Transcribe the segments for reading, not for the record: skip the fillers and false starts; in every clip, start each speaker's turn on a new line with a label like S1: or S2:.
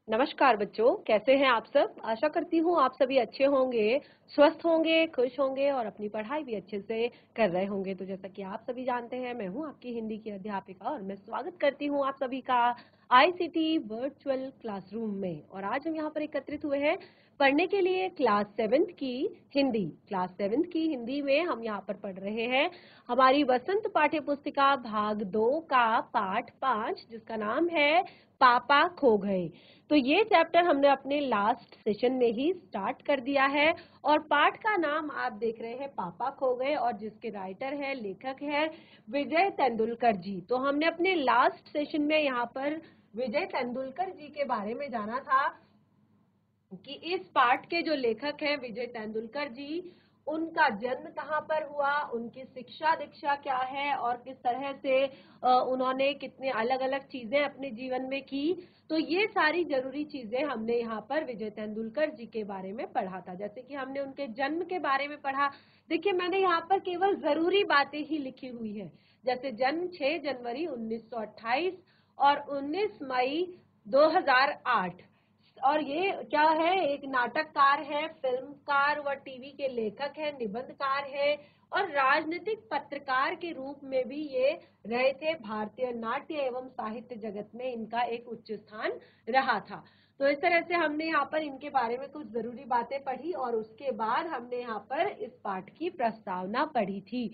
S1: नमस्कार बच्चों, कैसे हैं आप सब। आशा करती हूँ आप सभी अच्छे होंगे, स्वस्थ होंगे, खुश होंगे और अपनी पढ़ाई भी अच्छे से कर रहे होंगे। तो जैसा कि आप सभी जानते हैं, मैं हूँ आपकी हिंदी की अध्यापिका और मैं स्वागत करती हूँ आप सभी का आईसीटी वर्चुअल क्लासरूम में। और आज हम यहाँ पर एकत्रित हुए हैं पढ़ने के लिए क्लास 7th की हिंदी। क्लास 7th की हिंदी में हम यहाँ पर पढ़ रहे हैं हमारी वसंत पाठ्य पुस्तिका भाग 2 का पाठ 5, जिसका नाम है पापा खो गए। तो ये चैप्टर हमने अपने लास्ट सेशन में ही स्टार्ट कर दिया है और पाठ का नाम आप देख रहे हैं पापा खो गए, और जिसके राइटर है, लेखक है विजय तेंदुलकर जी। तो हमने अपने लास्ट सेशन में यहाँ पर विजय तेंदुलकर जी के बारे में जाना था कि इस पाठ के जो लेखक हैं विजय तेंदुलकर जी, उनका जन्म कहाँ पर हुआ, उनकी शिक्षा दीक्षा क्या है और किस तरह से उन्होंने कितने अलग अलग चीजें अपने जीवन में की। तो ये सारी जरूरी चीजें हमने यहाँ पर विजय तेंदुलकर जी के बारे में पढ़ा था। जैसे कि हमने उनके जन्म के बारे में पढ़ा। देखिए, मैंने यहाँ पर केवल जरूरी बातें ही लिखी हुई है, जैसे जन्म 6 जनवरी 1928 और 19 मई 2008। और ये क्या है, एक नाटककार है, फिल्मकार व टीवी के लेखक है, निबंधकार है और राजनीतिक पत्रकार के रूप में भी ये रहे थे। भारतीय नाट्य एवं साहित्य जगत में इनका एक उच्च स्थान रहा था। तो इस तरह से हमने यहाँ पर इनके बारे में कुछ जरूरी बातें पढ़ी और उसके बाद हमने यहाँ पर इस पाठ की प्रस्तावना पढ़ी थी।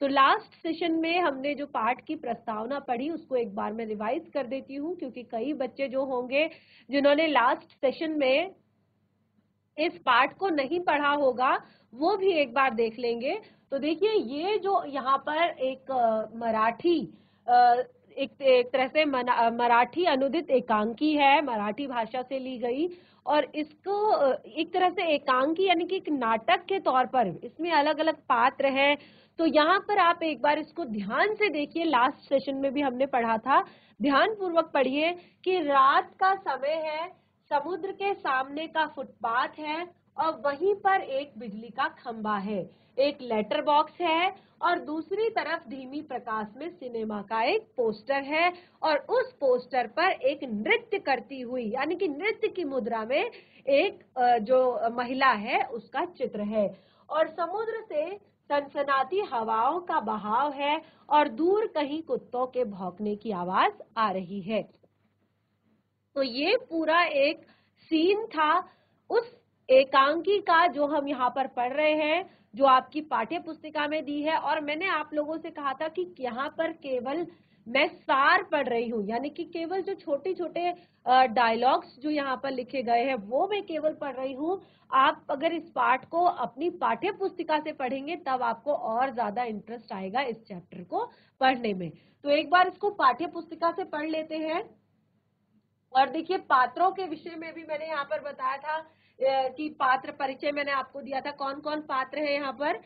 S1: तो लास्ट सेशन में हमने जो पाठ की प्रस्तावना पढ़ी उसको एक बार मैं रिवाइज कर देती हूँ, क्योंकि कई बच्चे जो होंगे जिन्होंने लास्ट सेशन में इस पाठ को नहीं पढ़ा होगा वो भी एक बार देख लेंगे। तो देखिए, ये जो यहाँ पर एक मराठी एक तरह से मराठी अनुदित एकांकी है, मराठी भाषा से ली गई, और इसको एक तरह से एकांकी यानी कि एक नाटक के तौर पर इसमें अलग अलग पात्र हैं। तो यहाँ पर आप एक बार इसको ध्यान से देखिए, लास्ट सेशन में भी हमने पढ़ा था, ध्यान पूर्वक पढ़िए कि रात का समय है, समुद्र के सामने का फुटपाथ है और वहीं पर एक बिजली का खंबा है, एक लेटर बॉक्स है और दूसरी तरफ धीमी प्रकाश में सिनेमा का एक पोस्टर है और उस पोस्टर पर एक नृत्य करती हुई यानी कि नृत्य की मुद्रा में एक जो महिला है उसका चित्र है, और समुद्र से सनसनाती हवाओं का बहाव है और दूर कहीं कुत्तों के भौंकने की आवाज आ रही है। तो ये पूरा एक सीन था उस एकांकी का जो हम यहाँ पर पढ़ रहे हैं, जो आपकी पाठ्य पुस्तिका में दी है। और मैंने आप लोगों से कहा था कि यहाँ पर केवल मैं सार पढ़ रही हूँ, यानी कि केवल जो छोटे छोटे डायलॉग्स जो यहाँ पर लिखे गए हैं वो मैं केवल पढ़ रही हूँ। आप अगर इस पाठ को अपनी पाठ्य पुस्तिका से पढ़ेंगे तब आपको और ज्यादा इंटरेस्ट आएगा इस चैप्टर को पढ़ने में। तो एक बार इसको पाठ्य पुस्तिका से पढ़ लेते हैं। और देखिए, पात्रों के विषय में भी मैंने यहाँ पर बताया था कि पात्र परिचय मैंने आपको दिया था, कौन कौन पात्र है यहाँ पर।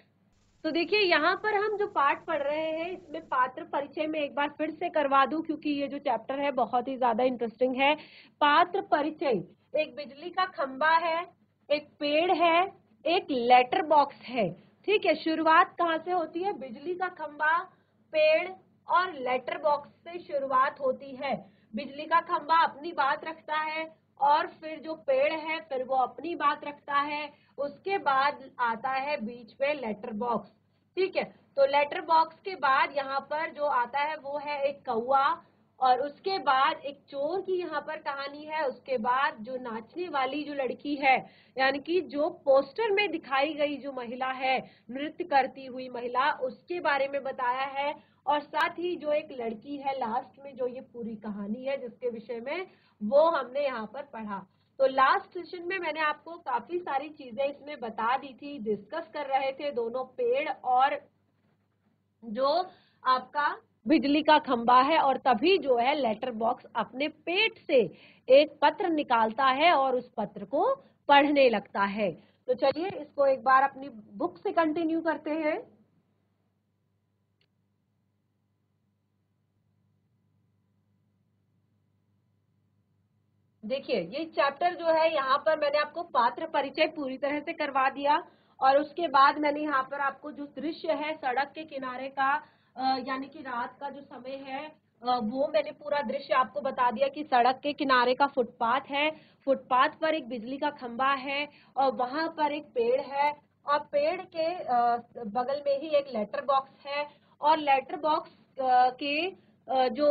S1: तो देखिए, यहाँ पर हम जो पाठ पढ़ रहे हैं इसमें पात्र परिचय में एक बार फिर से करवा दूं, क्योंकि ये जो चैप्टर है बहुत ही ज्यादा इंटरेस्टिंग है। पात्र परिचय, एक बिजली का खंबा है, एक पेड़ है, एक लेटर बॉक्स है। ठीक है, शुरुआत कहाँ से होती है, बिजली का खंबा, पेड़ और लेटर बॉक्स से शुरुआत होती है। बिजली का खंबा अपनी बात रखता है और फिर जो पेड़ है फिर वो अपनी बात रखता है, उसके बाद आता है बीच पे लेटर बॉक्स। ठीक है, तो लेटर बॉक्स के बाद यहाँ पर जो आता है वो है एक कौआ, और उसके बाद एक चोर की यहाँ पर कहानी है। उसके बाद जो नाचने वाली जो लड़की है, यानी कि जो पोस्टर में दिखाई गई जो महिला है, नृत्य करती हुई महिला, उसके बारे में बताया है। और साथ ही जो एक लड़की है लास्ट में, जो ये पूरी कहानी है जिसके विषय में वो हमने यहाँ पर पढ़ा। तो लास्ट सेशन में मैंने आपको काफी सारी चीजें इसमें बता दी थी, डिस्कस कर रहे थे दोनों पेड़ और जो आपका बिजली का खंबा है, और तभी जो है लेटर बॉक्स अपने पेट से एक पत्र निकालता है और उस पत्र को पढ़ने लगता है। तो चलिए इसको एक बार अपनी बुक से कंटिन्यू करते हैं। देखिए, ये चैप्टर जो है यहाँ पर मैंने आपको पात्र परिचय पूरी तरह से करवा दिया, और उसके बाद मैंने यहाँ पर आपको जो दृश्य है सड़क के किनारे का यानी कि रात का जो समय है वो मैंने पूरा दृश्य आपको बता दिया कि सड़क के किनारे का फुटपाथ है, फुटपाथ पर एक बिजली का खंबा है और वहां पर एक पेड़ है और पेड़ के बगल में ही एक लेटर बॉक्स है और लेटर बॉक्स के जो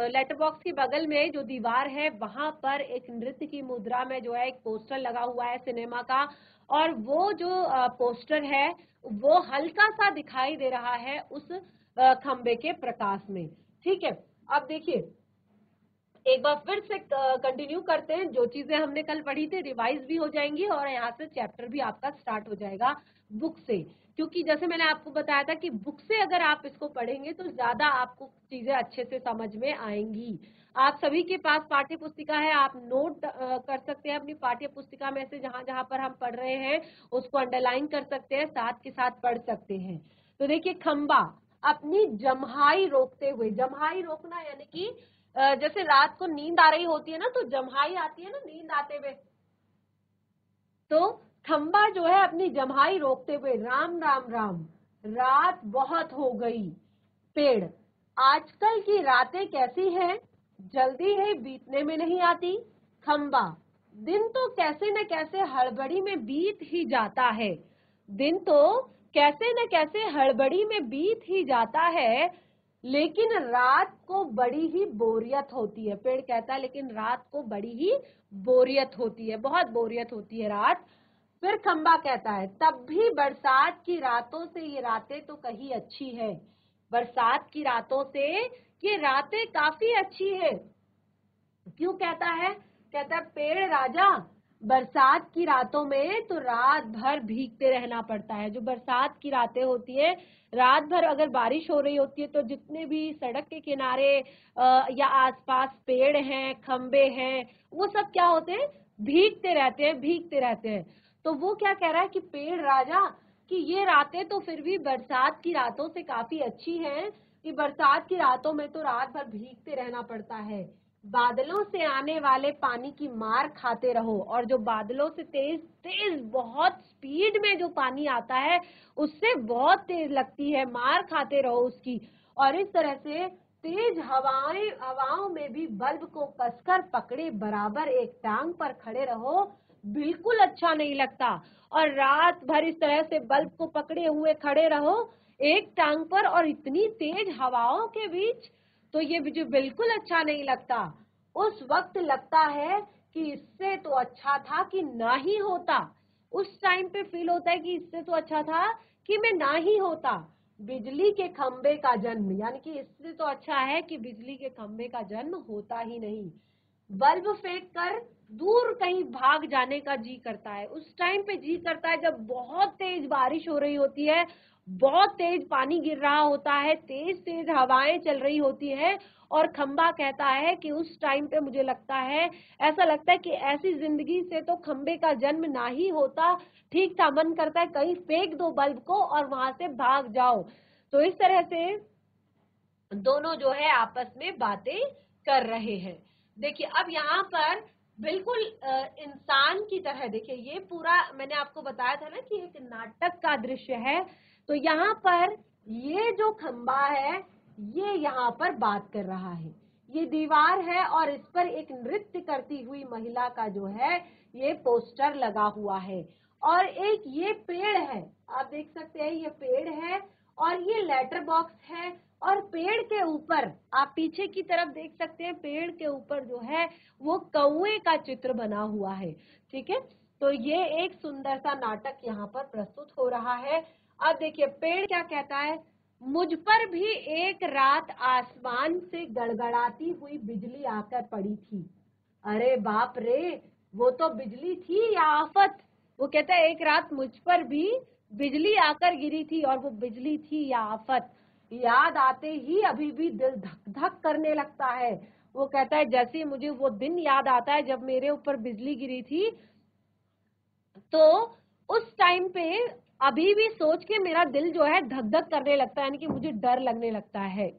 S1: लेटर बॉक्स के बगल में जो दीवार है वहां पर एक नृत्य की मुद्रा में जो है एक पोस्टर लगा हुआ है सिनेमा का और वो जो पोस्टर है वो हल्का सा दिखाई दे रहा है उस खंबे के प्रकाश में। ठीक है, अब देखिए एक बार फिर से कंटिन्यू करते हैं, जो चीजें हमने कल पढ़ी थी रिवाइज भी हो जाएंगी और यहाँ से चैप्टर भी आपका स्टार्ट हो जाएगा बुक से, क्योंकि जैसे मैंने आपको बताया था कि बुक से अगर आप इसको पढ़ेंगे तो ज्यादा आपको चीजें अच्छे से समझ में आएंगी। आप सभी के पास पाठ्य पुस्तिका है, आप नोट कर सकते हैं अपनी पाठ्य पुस्तिका में से जहां जहां पर हम पढ़ रहे हैं उसको अंडरलाइन कर सकते हैं, साथ के साथ पढ़ सकते हैं। तो देखिए खंबा अपनी जम्हाई रोकते हुए, जम्हाई रोकना यानी कि जैसे रात को नींद आ रही होती है ना तो जम्हाई आती है ना नींद आते हुए, तो खंबा जो है अपनी जम्हाई रोकते हुए राम राम राम, रात बहुत हो गई। पेड़ आजकल की रातें कैसी हैं, जल्दी है बीतने में नहीं आती। खंबा दिन तो कैसे न कैसे हड़बड़ी में बीत ही जाता है, दिन तो कैसे न कैसे हड़बड़ी में बीत ही जाता है, लेकिन रात को बड़ी ही बोरियत होती है। पेड़ कहता है लेकिन रात को बड़ी ही बोरियत होती है, बहुत बोरियत होती है रात। फिर खंबा कहता है तब भी बरसात की रातों से ये रातें तो कहीं अच्छी है, बरसात की रातों से ये रातें काफी अच्छी है। क्यों कहता है, कहता है पेड़ राजा बरसात की रातों में तो रात भर भीगते रहना पड़ता है। जो बरसात की रातें होती है रात भर अगर बारिश हो रही होती है तो जितने भी सड़क के किनारे या आसपास पेड़ हैं खंबे हैं वो सब क्या होते हैं, भीगते रहते हैं, भीगते रहते हैं। तो वो क्या कह रहा है कि पेड़ राजा कि ये रातें तो फिर भी बरसात की रातों से काफी अच्छी हैं, कि बरसात की रातों में तो रात भर भीगते रहना पड़ता है। बादलों से आने वाले पानी की मार खाते रहो, और जो बादलों से तेज तेज बहुत स्पीड में जो पानी आता है उससे बहुत तेज लगती है, मार खाते रहो उसकी। और इस तरह से तेज हवाओं में भी बल्ब को कसकर पकड़े बराबर एक टांग पर खड़े रहो, बिल्कुल अच्छा नहीं लगता। और रात भर इस तरह से बल्ब को पकड़े हुए खड़े रहो एक टांग पर और इतनी तेज हवाओं के बीच, तो ये मुझे बिल्कुल अच्छा नहीं लगता। उस वक्त लगता है कि इससे तो अच्छा था कि ना ही होता, उस टाइम पे फील होता है कि इससे तो अच्छा था कि मैं ना ही होता। बिजली के खंबे का जन्म, यानी कि इससे तो अच्छा है कि बिजली के खंबे का जन्म होता ही नहीं। बल्ब फेंक कर दूर कहीं भाग जाने का जी करता है, उस टाइम पे जी करता है जब बहुत तेज बारिश हो रही होती है, बहुत तेज पानी गिर रहा होता है, तेज तेज हवाएं चल रही होती है। और खंबा कहता है कि उस टाइम पे मुझे लगता है, ऐसा लगता है कि ऐसी जिंदगी से तो खंबे का जन्म ना ही होता, ठीक था, मन करता है कहीं फेंक दो बल्ब को और वहां से भाग जाओ। तो इस तरह से दोनों जो है आपस में बातें कर रहे हैं। देखिए अब यहाँ पर बिल्कुल इंसान की तरह, देखिए ये पूरा मैंने आपको बताया था ना कि एक नाटक का दृश्य है, तो यहाँ पर ये जो खंबा है ये यहाँ पर बात कर रहा है, ये दीवार है और इस पर एक नृत्य करती हुई महिला का जो है ये पोस्टर लगा हुआ है, और एक ये पेड़ है, आप देख सकते हैं ये पेड़ है और ये लेटर बॉक्स है। और पेड़ के ऊपर आप पीछे की तरफ देख सकते हैं, पेड़ के ऊपर जो है वो कौवे का चित्र बना हुआ है। ठीक है, तो ये एक सुंदर सा नाटक यहाँ पर प्रस्तुत हो रहा है। अब देखिए पेड़ क्या कहता है, मुझ पर भी एक रात आसमान से गड़गड़ाती हुई बिजली आकर पड़ी थी। अरे बाप रे, वो तो बिजली थी या आफत। वो कहता है एक रात मुझ पर भी बिजली आकर गिरी थी और वो बिजली थी या आफत, याद आते ही अभी भी दिल धक धक करने लगता है। वो कहता है जैसे मुझे वो दिन याद आता है जब मेरे ऊपर बिजली गिरी थी, तो उस टाइम पे अभी भी सोच के मेरा दिल जो है धक धक करने लगता है, यानी कि मुझे डर लगने लगता है।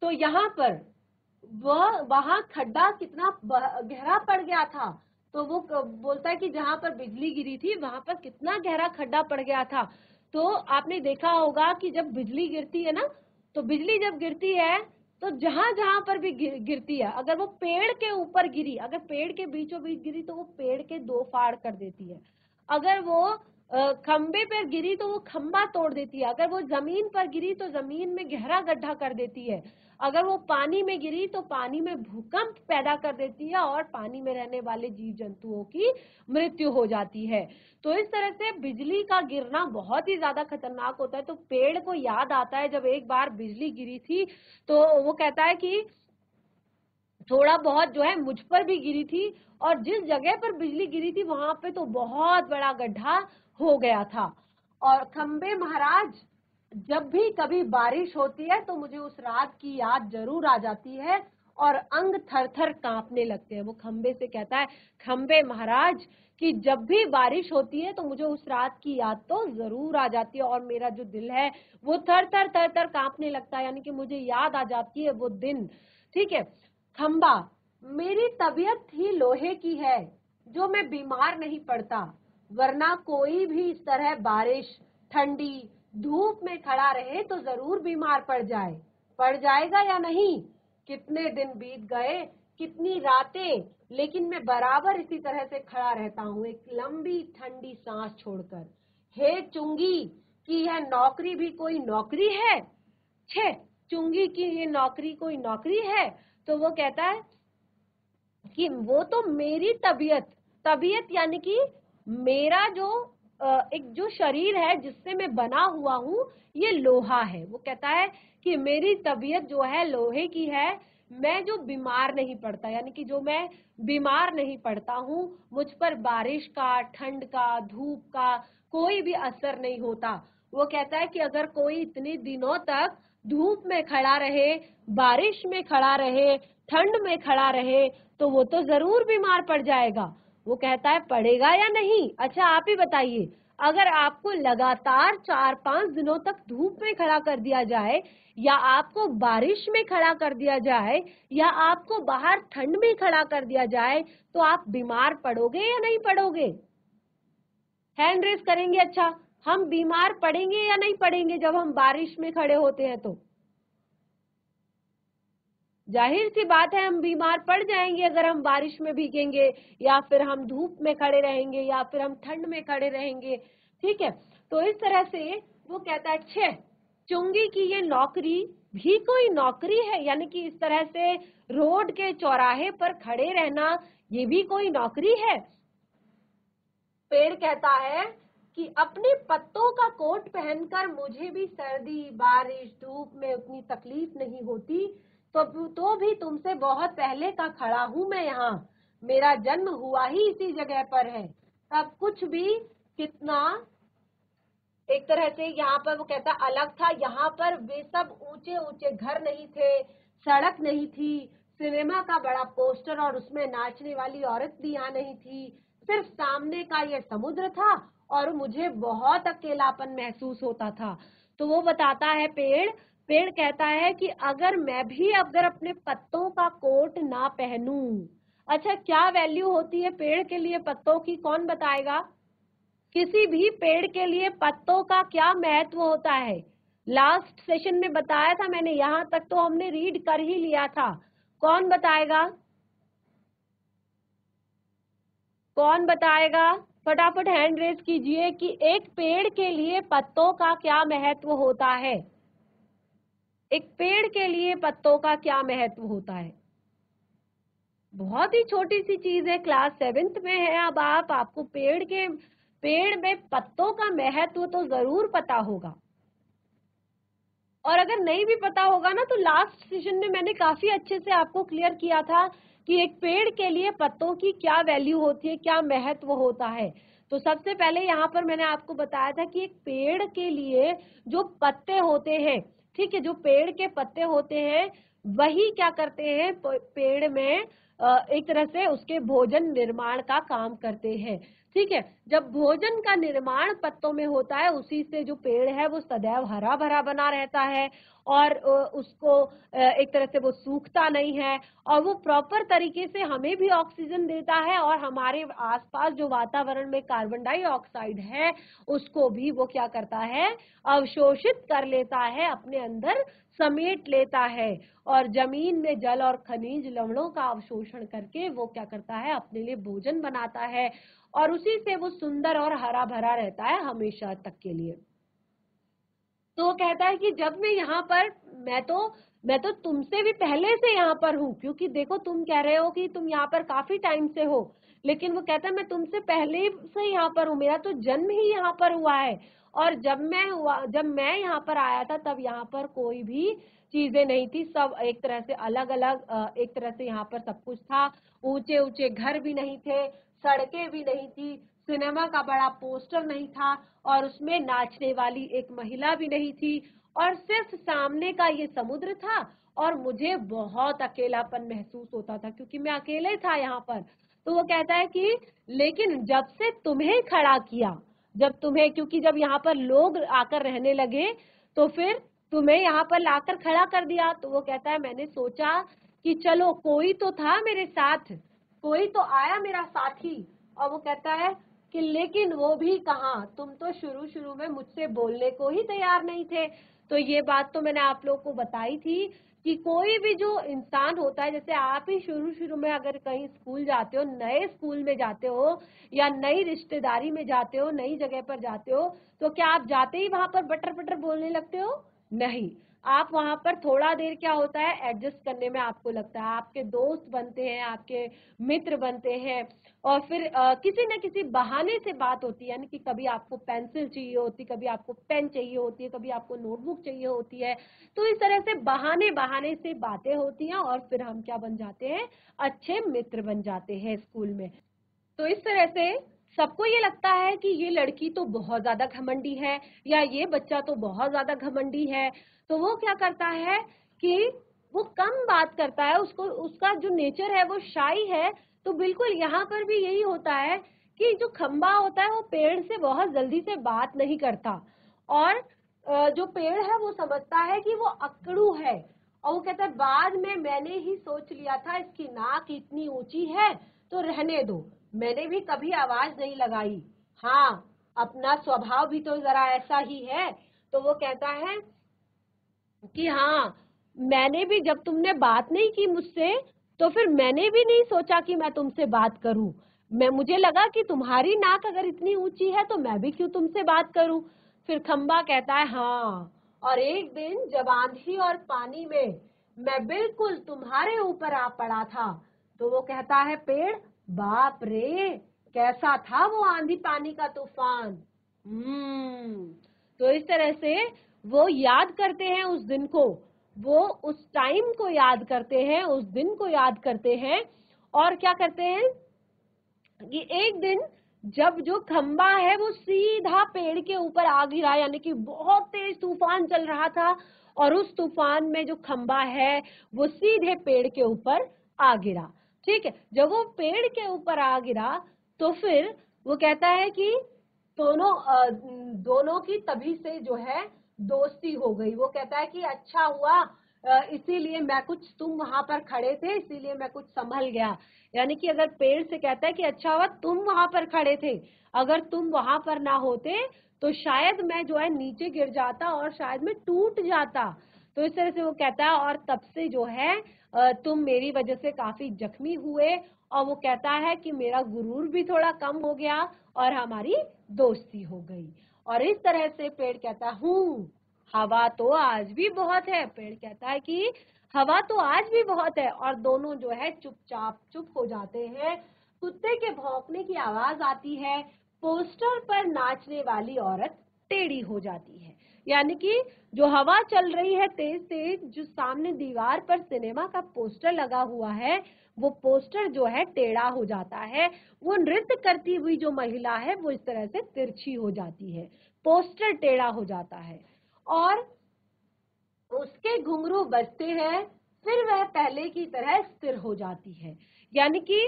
S1: तो यहाँ पर वह वहां खड्डा कितना गहरा पड़ गया था, तो वो बोलता है कि जहां पर बिजली गिरी थी वहां पर कितना गहरा खड्डा पड़ गया था। तो आपने देखा होगा कि जब बिजली गिरती है ना तो बिजली जब गिरती है तो जहां जहां पर भी गिरती है, अगर वो पेड़ के ऊपर गिरी, अगर पेड़ के बीचों बीच गिरी तो वो पेड़ के दो फाड़ कर देती है। अगर वो खंबे पर गिरी तो वो खंबा तोड़ देती है। अगर वो जमीन पर गिरी तो जमीन में गहरा गड्ढा कर देती है। अगर वो पानी में गिरी तो पानी में भूकंप पैदा कर देती है और पानी में रहने वाले जीव जंतुओं की मृत्यु हो जाती है। तो इस तरह से बिजली का गिरना बहुत ही ज्यादा खतरनाक होता है। तो पेड़ को याद आता है जब एक बार बिजली गिरी थी, तो वो कहता है कि थोड़ा बहुत जो है मुझ पर भी गिरी थी, और जिस जगह पर बिजली गिरी थी वहां पे तो बहुत बड़ा गड्ढा हो गया था। और खंबे महाराज, जब भी कभी बारिश होती है तो मुझे उस रात की याद जरूर आ जाती है और अंग थर थर कांपने लगते हैं। वो खंबे से कहता है, खंबे महाराज कि जब भी बारिश होती है तो मुझे उस रात की याद तो जरूर आ जाती है और मेरा जो दिल है वो थर थर कांपने लगता है, यानी कि मुझे याद आ जाती है वो दिन। ठीक है। खंबा, मेरी तबीयत ही लोहे की है जो मैं बीमार नहीं पड़ता, वरना कोई भी इस तरह बारिश, ठंडी, धूप में खड़ा रहे तो जरूर बीमार पड़ जाए। पड़ जाएगा या नहीं? कितने दिन बीत गए, कितनी रातें, लेकिन मैं बराबर इसी तरह से खड़ा रहता हूँ, एक लंबी ठंडी सांस छोड़कर। हे चुंगी, कि यह नौकरी भी कोई नौकरी है? छे, चुंगी की ये नौकरी कोई नौकरी है? तो वो कहता है कि वो तो मेरी तबीयत, तबीयत यानी कि मेरा जो एक जो शरीर है जिससे मैं बना हुआ हूँ ये लोहा है। वो कहता है कि मेरी तबीयत जो है लोहे की है, मैं जो बीमार नहीं पड़ता, यानी कि जो मैं बीमार नहीं पड़ता हूँ, मुझ पर बारिश का, ठंड का, धूप का कोई भी असर नहीं होता। वो कहता है कि अगर कोई इतने दिनों तक धूप में खड़ा रहे, बारिश में खड़ा रहे, ठंड में खड़ा रहे तो वो तो जरूर बीमार पड़ जाएगा। वो कहता है पड़ेगा या नहीं? अच्छा आप ही बताइए, अगर आपको लगातार 4-5 दिनों तक धूप में खड़ा कर दिया जाए, या आपको बारिश में खड़ा कर दिया जाए, या आपको बाहर ठंड में खड़ा कर दिया जाए, तो आप बीमार पड़ोगे या नहीं पड़ोगे? हैंड रेस करेंगे। अच्छा, हम बीमार पड़ेंगे या नहीं पड़ेंगे जब हम बारिश में खड़े होते हैं? तो जाहिर सी बात है हम बीमार पड़ जाएंगे अगर हम बारिश में भीगेंगे, या फिर हम धूप में खड़े रहेंगे, या फिर हम ठंड में खड़े रहेंगे। ठीक है। तो इस तरह से वो कहता है, छे, चुंगी की ये नौकरी भी कोई नौकरी है, यानी कि इस तरह से रोड के चौराहे पर खड़े रहना ये भी कोई नौकरी है। पेड़ कहता है कि अपने पत्तों का कोट पहनकर मुझे भी सर्दी, बारिश, धूप में उतनी तकलीफ नहीं होती, तो भी तुमसे बहुत पहले का खड़ा हूं मैं यहाँ। मेरा जन्म हुआ ही इसी जगह पर है। तब कुछ भी कितना एक तरह से यहाँ पर वो कहता अलग था। यहाँ पर वे सब ऊंचे ऊंचे घर नहीं थे, सड़क नहीं थी, सिनेमा का बड़ा पोस्टर और उसमें नाचने वाली औरत भी यहाँ नहीं थी, सिर्फ सामने का ये समुद्र था और मुझे बहुत अकेलापन महसूस होता था। तो वो बताता है पेड़ कहता है कि अगर मैं भी अगर अपने पत्तों का कोट ना पहनूं, अच्छा क्या वैल्यू होती है पेड़ के लिए पत्तों की, कौन बताएगा? किसी भी पेड़ के लिए पत्तों का क्या महत्व होता है? लास्ट सेशन में बताया था मैंने, यहां तक तो हमने रीड कर ही लिया था। कौन बताएगा? कौन बताएगा? फटाफट हैंड रेज कीजिए कि एक पेड़ के लिए पत्तों का क्या महत्व होता है। एक पेड़ के लिए पत्तों का क्या महत्व होता है? बहुत ही छोटी सी चीज है, क्लास 7th में है अब आप, आपको पेड़ में पत्तों का महत्व तो जरूर पता होगा। और अगर नहीं भी पता होगा ना तो लास्ट सेशन में मैंने काफी अच्छे से आपको क्लियर किया था कि एक पेड़ के लिए पत्तों की क्या वैल्यू होती है, क्या महत्व होता है। तो सबसे पहले यहाँ पर मैंने आपको बताया था कि एक पेड़ के लिए जो पत्ते होते हैं, ठीक है, जो पेड़ के पत्ते होते हैं वही क्या करते हैं, पेड़ में एक तरह से उसके भोजन निर्माण का काम करते हैं। ठीक है। जब भोजन का निर्माण पत्तों में होता है, उसी से जो पेड़ है वो सदैव हरा भरा बना रहता है और उसको एक तरह से वो सूखता नहीं है, और वो प्रॉपर तरीके से हमें भी ऑक्सीजन देता है और हमारे आसपास जो वातावरण में कार्बन डाइऑक्साइड है उसको भी वो क्या करता है, अवशोषित कर लेता है, अपने अंदर समेट लेता है और जमीन में जल और खनिज लवणों का अवशोषण करके वो क्या करता है, अपने लिए भोजन बनाता है और उसी से वो सुंदर और हरा भरा रहता है हमेशा तक के लिए। तो वो कहता है कि जब मैं यहाँ पर, मैं तो तुमसे भी पहले से यहाँ पर हूँ, क्योंकि देखो तुम कह रहे हो कि तुम यहाँ पर काफी टाइम से हो, लेकिन वो कहता है मैं तुमसे पहले से यहाँ पर हूँ, मेरा तो जन्म ही यहाँ पर हुआ है। और जब मैं यहाँ पर आया था तब यहाँ पर कोई भी चीजें नहीं थी, सब एक तरह से अलग अलग, एक तरह से यहाँ पर सब कुछ था। ऊंचे ऊंचे घर भी नहीं थे, सड़कें भी नहीं थी, सिनेमा का बड़ा पोस्टर नहीं था और उसमें नाचने वाली एक महिला भी नहीं थी, और सिर्फ सामने का ये समुद्र था और मुझे बहुत अकेलापन महसूस होता था क्योंकि मैं अकेले था यहाँ पर। तो वो कहता है कि लेकिन जब से तुम्हें खड़ा किया, जब तुम्हें, क्योंकि जब यहाँ पर लोग आकर रहने लगे तो फिर तुम्हें यहाँ पर लाकर खड़ा कर दिया। तो वो कहता है मैंने सोचा कि चलो कोई तो था मेरे साथ, कोई तो आया मेरा साथी। और वो कहता है कि लेकिन वो भी कहाँ, तुम तो शुरू शुरू में मुझसे बोलने को ही तैयार नहीं थे। तो ये बात तो मैंने आप लोग को बताई थी कि कोई भी जो इंसान होता है, जैसे आप ही शुरू शुरू में अगर कहीं स्कूल जाते हो, नए स्कूल में जाते हो या नई रिश्तेदारी में जाते हो, नई जगह पर जाते हो, तो क्या आप जाते ही वहां पर बटर बटर बोलने लगते हो? नहीं, आप वहां पर थोड़ा देर क्या होता है, एडजस्ट करने में आपको लगता है, आपके दोस्त बनते हैं, आपके मित्र बनते हैं और फिर किसी न किसी बहाने से बात होती है, यानी कि कभी आपको पेंसिल चाहिए होती, कभी आपको पेन चाहिए होती है, कभी आपको नोटबुक चाहिए होती है। तो इस तरह से बहाने बहाने से बातें होती हैं और फिर हम क्या बन जाते हैं, अच्छे मित्र बन जाते हैं स्कूल में। तो इस तरह से सबको ये लगता है कि ये लड़की तो बहुत ज्यादा घमंडी है या ये बच्चा तो बहुत ज्यादा घमंडी है। तो वो क्या करता है कि वो कम बात करता है, उसको उसका जो नेचर है वो शाई है। तो बिल्कुल यहाँ पर भी यही होता है कि जो खंबा होता है वो पेड़ से बहुत जल्दी से बात नहीं करता और जो पेड़ है वो समझता है कि वो अकड़ू है। और वो कहता है बाद में मैंने ही सोच लिया था इसकी नाक इतनी ऊंची है तो रहने दो, मैंने भी कभी आवाज नहीं लगाई। हाँ, अपना स्वभाव भी तो जरा ऐसा ही है। तो वो कहता है कि हाँ, मैंने भी, जब तुमने बात नहीं की मुझसे तो फिर मैंने भी नहीं सोचा कि मैं तुमसे बात करूं। मुझे लगा कि तुम्हारी नाक अगर इतनी ऊंची है तो मैं भी क्यों तुमसे बात करूं। फिर खंबा कहता है हाँ, और एक दिन जब आंधी और पानी में मैं बिल्कुल तुम्हारे ऊपर आ पड़ा था। तो वो कहता है पेड़, बाप रे, कैसा था वो आंधी पानी का तूफान। तो इस तरह से वो याद करते हैं उस दिन को, वो उस टाइम को याद करते हैं, उस दिन को याद करते हैं और क्या करते हैं कि एक दिन जब जो खंबा है वो सीधा पेड़ के ऊपर आ गिरा, यानी कि बहुत तेज तूफान चल रहा था और उस तूफान में जो खंबा है वो सीधे पेड़ के ऊपर आ गिरा। ठीक है, जब वो पेड़ के ऊपर आ गिरा तो फिर वो कहता है कि दोनों की तभी से जो है दोस्ती हो गई। वो कहता है कि अच्छा हुआ, इसीलिए मैं कुछ, तुम वहां पर खड़े थे इसीलिए मैं कुछ संभल गया। यानी कि अगर पेड़ से कहता है कि अच्छा हुआ तुम वहां पर खड़े थे, अगर तुम वहां पर ना होते तो शायद मैं जो है नीचे गिर जाता और शायद मैं टूट जाता। तो इस तरह से वो कहता है और तब से जो है तुम मेरी वजह से काफी जख्मी हुए। और वो कहता है कि मेरा गुरूर भी थोड़ा कम हो गया और हमारी दोस्ती हो गई। और इस तरह से पेड़ कहता हूँ हवा तो आज भी बहुत है। पेड़ कहता है कि हवा तो आज भी बहुत है। और दोनों जो है चुपचाप चुप हो जाते हैं। कुत्ते के भौंकने की आवाज आती है, पोस्टर पर नाचने वाली औरत टेढ़ी हो जाती है। यानी कि जो हवा चल रही है तेज तेज, जो सामने दीवार पर सिनेमा का पोस्टर लगा हुआ है वो पोस्टर जो है टेढ़ा हो जाता है। वो नृत्य करती हुई जो महिला है वो इस तरह से तिरछी हो जाती है, पोस्टर टेढ़ा हो जाता है और उसके घुंघरू बजते हैं। फिर वह पहले की तरह स्थिर हो जाती है। यानी कि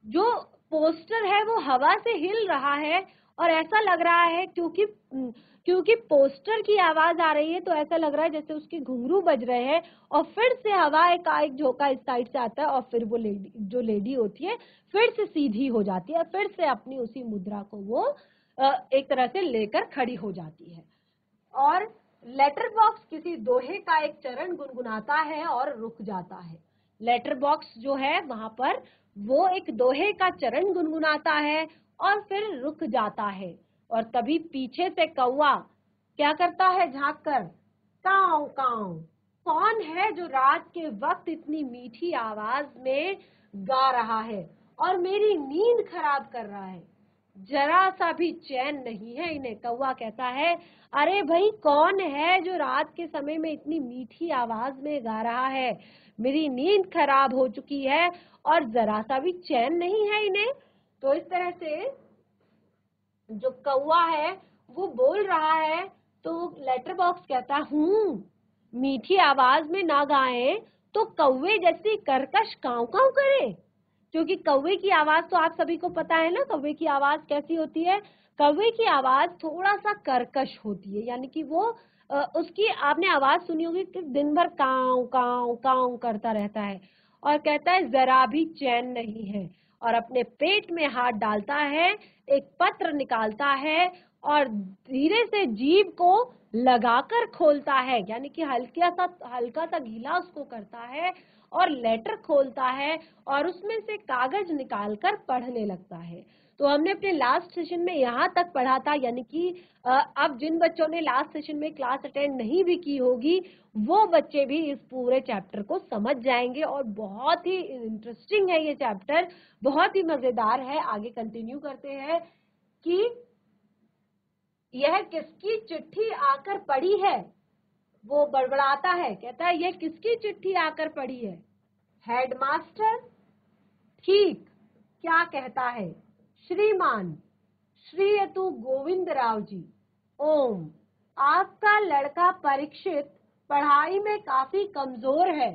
S1: जो पोस्टर है वो हवा से हिल रहा है और ऐसा लग रहा है क्योंकि पोस्टर की आवाज आ रही है तो ऐसा लग रहा है जैसे उसके घुंघरू बज रहे हैं। और फिर से हवा एक झोंका इस साइड से आता है और फिर वो लेडी होती है फिर से सीधी हो जाती है, फिर से अपनी उसी मुद्रा को वो एक तरह से लेकर खड़ी हो जाती है। और लेटर बॉक्स किसी दोहे का एक चरण गुनगुनाता है और रुक जाता है। लेटर बॉक्स जो है वहां पर वो एक दोहे का चरण गुनगुनाता है और फिर रुक जाता है, और तभी पीछे से कौवा क्या करता है, झांक कर काऊ काऊ। कौन है जो रात के वक्त इतनी मीठी आवाज में गा रहा है और मेरी नींद खराब कर रहा है। जरा सा भी चैन नहीं है इन्हें। कौवा कहता है, अरे भाई कौन है जो रात के समय में इतनी मीठी आवाज में गा रहा है, मेरी नींद खराब हो चुकी है और जरा सा भी चैन नहीं है इन्हें। तो इस तरह से जो कौवा है वो बोल रहा है, तो लेटर बॉक्स कहता मीठी आवाज में ना गाएं तो कौवे जैसी कर्कश काऊ काऊ करे। क्योंकि कौवे की आवाज तो आप सभी को पता है ना, कौवे की आवाज कैसी होती है। कौवे की आवाज थोड़ा सा कर्कश होती है, यानी कि वो उसकी आपने आवाज सुनी होगी कि दिन भर काऊ काऊ काऊ करता रहता है, और कहता है जरा भी चैन नहीं है, और अपने पेट में हाथ डालता है, एक पत्र निकालता है और धीरे से जीभ को लगाकर खोलता है, यानी कि हल्का सा गीला उसको करता है और लेटर खोलता है और उसमें से कागज निकालकर पढ़ने लगता है। तो हमने अपने लास्ट सेशन में यहाँ तक पढ़ा था, यानी कि अब जिन बच्चों ने लास्ट सेशन में क्लास अटेंड नहीं भी की होगी वो बच्चे भी इस पूरे चैप्टर को समझ जाएंगे, और बहुत ही इंटरेस्टिंग है ये चैप्टर, बहुत ही मजेदार है। आगे कंटिन्यू करते हैं कि यह किसकी चिट्ठी आकर पड़ी है। वो बड़बड़ाता है, कहता है यह किसकी चिट्ठी आकर पड़ी है। हेडमास्टर ठीक क्या कहता है, श्रीमान श्रीयतु गोविंद राव जी। ओम, आपका लड़का परीक्षित पढ़ाई में काफी कमजोर है।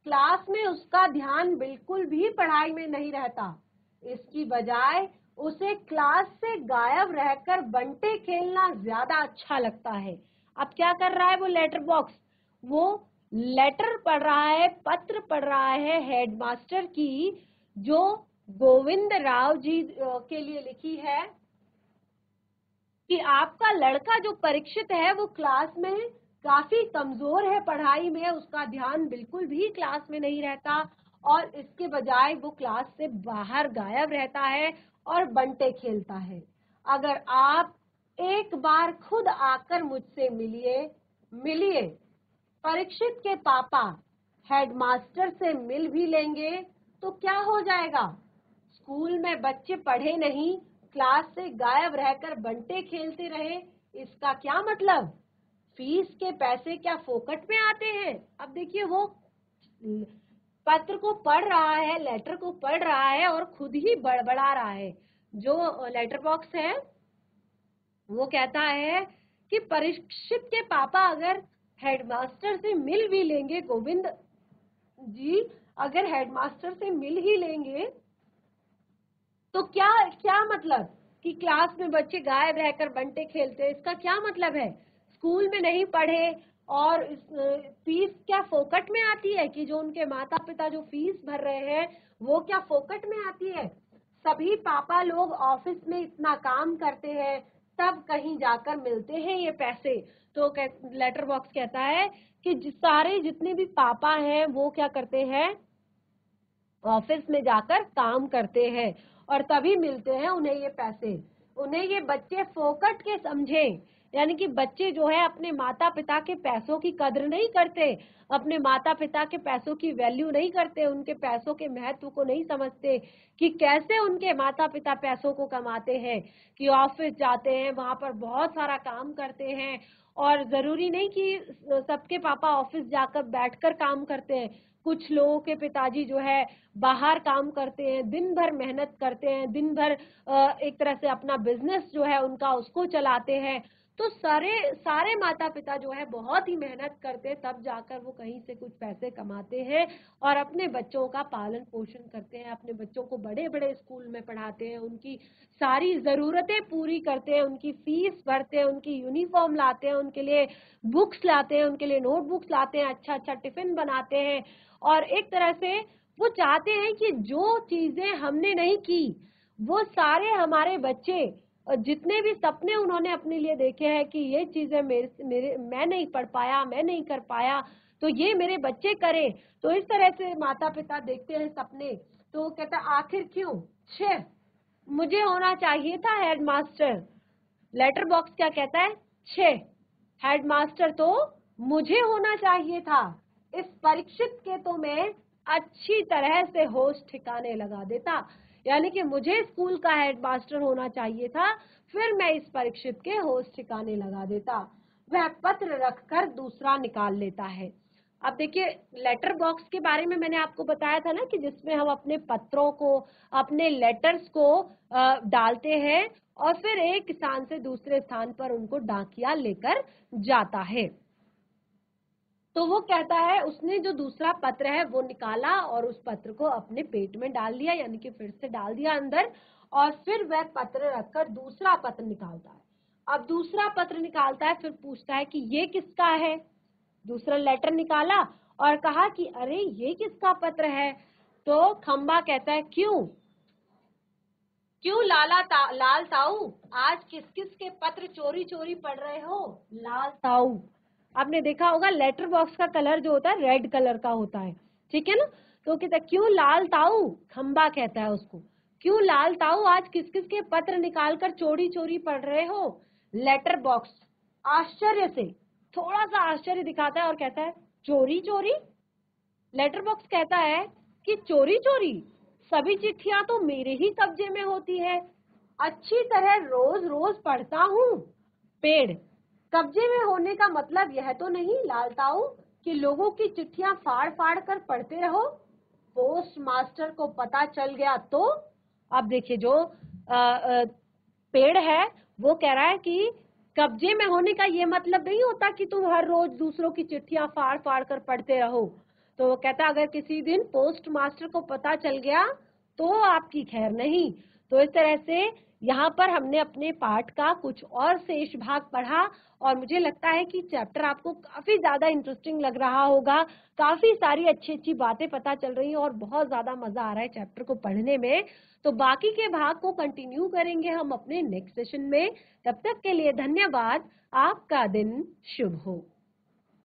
S1: क्लास में उसका ध्यान बिल्कुल भी पढ़ाई में नहीं रहता। इसकी बजाय उसे क्लास से गायब रहकर बंटे खेलना ज्यादा अच्छा लगता है। अब क्या कर रहा है वो लेटर बॉक्स, वो लेटर पढ़ रहा है, पत्र पढ़ रहा है हेडमास्टर की, जो गोविंद राव जी के लिए लिखी है कि आपका लड़का जो परीक्षित है वो क्लास में काफी कमजोर है पढ़ाई में, उसका ध्यान बिल्कुल भी क्लास में नहीं रहता और इसके बजाय वो क्लास से बाहर गायब रहता है और बंटे खेलता है। अगर आप एक बार खुद आकर मुझसे मिलिए। परीक्षित के पापा हेडमास्टर से मिल भी लेंगे तो क्या हो जाएगा। स्कूल में बच्चे पढ़े नहीं, क्लास से गायब रहकर बंटे खेलते रहे, इसका क्या मतलब। फीस के पैसे क्या फोकट में आते हैं। अब देखिए वो पत्र को पढ़ रहा है, लेटर को पढ़ रहा है और खुद ही बड़बड़ा रहा है। जो लेटर बॉक्स है वो कहता है कि परीक्षित के पापा अगर हेडमास्टर से मिल भी लेंगे, गोविंद जी अगर हेडमास्टर से मिल ही लेंगे तो क्या मतलब कि क्लास में बच्चे गायब रहकर बंटे खेलते हैं, इसका क्या मतलब है। स्कूल में नहीं पढ़े और फीस क्या फोकट में आती है, कि जो उनके माता पिता जो फीस भर रहे हैं वो क्या फोकट में आती है। सभी पापा लोग ऑफिस में इतना काम करते हैं तब कहीं जाकर मिलते हैं ये पैसे। तो लेटर बॉक्स कहता है कि सारे जितने भी पापा हैं वो क्या करते हैं, ऑफिस में जाकर काम करते हैं और तभी मिलते हैं उन्हें ये पैसे। उन्हें ये बच्चे फोकट के समझे, यानी कि बच्चे जो है अपने माता पिता के पैसों की कदर नहीं करते, अपने माता पिता के पैसों की वैल्यू नहीं करते, उनके पैसों के महत्व को नहीं समझते कि कैसे उनके माता पिता पैसों को कमाते हैं, कि ऑफिस जाते हैं, वहां पर बहुत सारा काम करते हैं, और जरूरी नहीं कि सबके पापा ऑफिस जाकर बैठकर काम करते हैं। कुछ लोगों के पिताजी जो है बाहर काम करते हैं, दिन भर मेहनत करते हैं, दिन भर एक तरह से अपना बिजनेस जो है उनका उसको चलाते हैं। तो सारे माता पिता जो है बहुत ही मेहनत करते हैं, तब जाकर वो कहीं से कुछ पैसे कमाते हैं और अपने बच्चों का पालन पोषण करते हैं, अपने बच्चों को बड़े बड़े स्कूल में पढ़ाते हैं, उनकी सारी जरूरतें पूरी करते हैं, उनकी फीस भरते हैं, उनकी यूनिफॉर्म लाते हैं, उनके लिए बुक्स लाते हैं, उनके लिए नोटबुक्स लाते हैं, अच्छा अच्छा टिफिन बनाते हैं। और एक तरह से वो चाहते हैं कि जो चीजें हमने नहीं की वो सारे हमारे बच्चे और जितने भी सपने उन्होंने अपने लिए देखे हैं कि ये चीजें मेरे मैं नहीं पढ़ पाया, मैं नहीं कर पाया, तो ये मेरे बच्चे करें। तो इस तरह से माता पिता देखते हैं सपने। तो वो कहता आखिर क्यों? 6, मुझे होना चाहिए था हेडमास्टर। लेटर बॉक्स क्या कहता है? 6, हेडमास्टर तो मुझे होना चाहिए था। इस परीक्षित के तो मैं अच्छी तरह से होश ठिकाने लगा देता। यानी कि मुझे स्कूल का हेडमास्टर होना चाहिए था, फिर मैं इस परीक्षित के होश ठिकाने लगा देता। वह पत्र रखकर दूसरा निकाल लेता है। अब देखिए, लेटर बॉक्स के बारे में मैंने आपको बताया था ना कि जिसमें हम अपने पत्रों को, अपने लेटर्स को डालते हैं और फिर एक स्थान से दूसरे स्थान पर उनको डाकिया लेकर जाता है। तो वो कहता है उसने जो दूसरा पत्र है वो निकाला और उस पत्र को अपने पेट में डाल दिया, यानी कि फिर से डाल दिया अंदर, और फिर वह पत्र रखकर दूसरा पत्र निकालता है। अब दूसरा पत्र निकालता है, फिर पूछता है कि ये किसका है। दूसरा लेटर निकाला और कहा कि अरे ये किसका पत्र है। तो खंबा कहता है क्यों क्यों लाल ताऊ, आज किस किस के पत्र चोरी चोरी पढ़ रहे हो? लाल ताऊ, आपने देखा होगा लेटर बॉक्स का कलर जो होता है रेड कलर का होता है, ठीक है ना। तो कहता है क्यों लाल ताऊ, खंबा कहता है उसको, क्यों लाल ताऊ आज किस किस के पत्र निकाल कर चोरी चोरी पढ़ रहे हो? लेटर बॉक्स आश्चर्य से, थोड़ा सा आश्चर्य दिखाता है और कहता है चोरी चोरी। लेटर बॉक्स कहता है कि चोरी चोरी, सभी चिट्ठियां तो मेरे ही कब्जे में होती है, अच्छी तरह रोज रोज पढ़ता हूँ। पेड़, कब्जे में होने का मतलब यह तो नहीं लाल ताऊ कि लोगों की चिट्ठियां फाड़ फाड़ कर पढ़ते रहो, पोस्ट मास्टर को पता चल गया तो? अब देखिए, जो पेड़ है वो कह रहा है कि कब्जे में होने का ये मतलब नहीं होता कि तुम हर रोज दूसरों की चिट्ठियां फाड़ फाड़ कर पढ़ते रहो। तो वो कहता अगर किसी दिन पोस्ट मास्टर को पता चल गया तो आपकी खैर नहीं। तो इस तरह से यहाँ पर हमने अपने पाठ का कुछ और शेष भाग पढ़ा और मुझे लगता है कि चैप्टर आपको काफी ज्यादा इंटरेस्टिंग लग रहा होगा, काफी सारी अच्छी अच्छी बातें पता चल रही हैं और बहुत ज्यादा मजा आ रहा है चैप्टर को पढ़ने में। तो बाकी के भाग को कंटिन्यू करेंगे हम अपने नेक्स्ट सेशन में। तब तक के लिए धन्यवाद। आपका दिन शुभ हो।